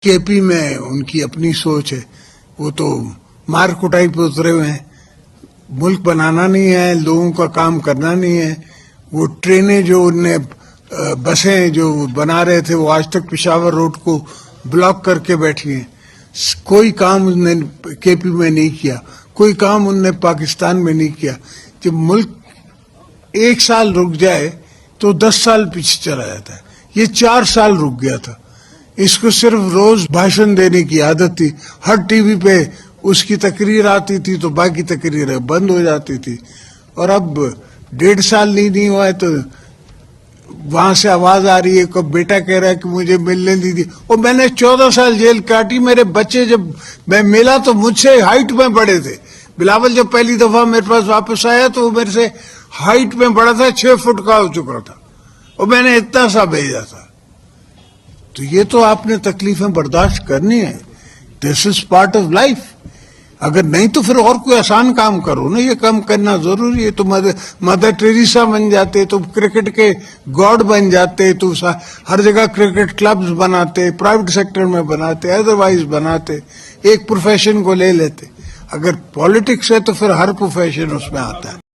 کے پی میں ان کی اپنی سوچ ہے، وہ تو مار کٹائی پہ اترے ہوئے ہیں، ملک بنانا نہیں ہے، لوگوں کا کام کرنا نہیں ہے. وہ ٹرینیں جو ان نے بسیں جو بنا رہے تھے وہ آج تک پشاور روڈ کو بلاک کر کے بیٹھی ہیں. کوئی کام ان نے کے پی میں نہیں کیا، کوئی کام ان نے پاکستان میں نہیں کیا. جب ملک ایک سال رک جائے تو 10 سال پیچھے چلا جاتا ہے. یہ 4 سال رک گیا تھا. اس کو صرف روز بھاشن دینے کی عادت تھی. ہر ٹی وی پہ اس کی تقریر آتی تھی تو باقی تقریریں بند ہو جاتی تھی. اور اب 1.5 سال نہیں ہوا ہے تو وہاں سے آواز آ رہی ہے کہ بیٹا کہہ رہا ہے کہ مجھے ملنے دی. اور میں نے 14 سال جیل کاٹی. میرے بچے جب میں ملا تو مجھ سے ہائٹ میں بڑے تھے. بلاول جب پہلی دفعہ میرے پاس واپس آیا تو وہ میرے سے ہائٹ میں بڑا تھا، 6 فٹ کا ہو چکا تھا، اور میں نے اتنا سا بھیجا تھا. تو یہ تو آپ نے تکلیفیں برداشت کرنی ہے. دس از پارٹ آف لائف. اگر نہیں تو پھر اور کوئی آسان کام کرو نا. یہ کام کرنا ضروری ہے. تو مدر ٹریسا بن جاتے، تو کرکٹ کے گاڈ بن جاتے، تو ہر جگہ کرکٹ کلبز بناتے، پرائیویٹ سیکٹر میں بناتے، ادروائز بناتے، ایک پروفیشن کو لے لیتے. اگر پالیٹکس ہے تو پھر ہر پروفیشن اس میں آتا ہے.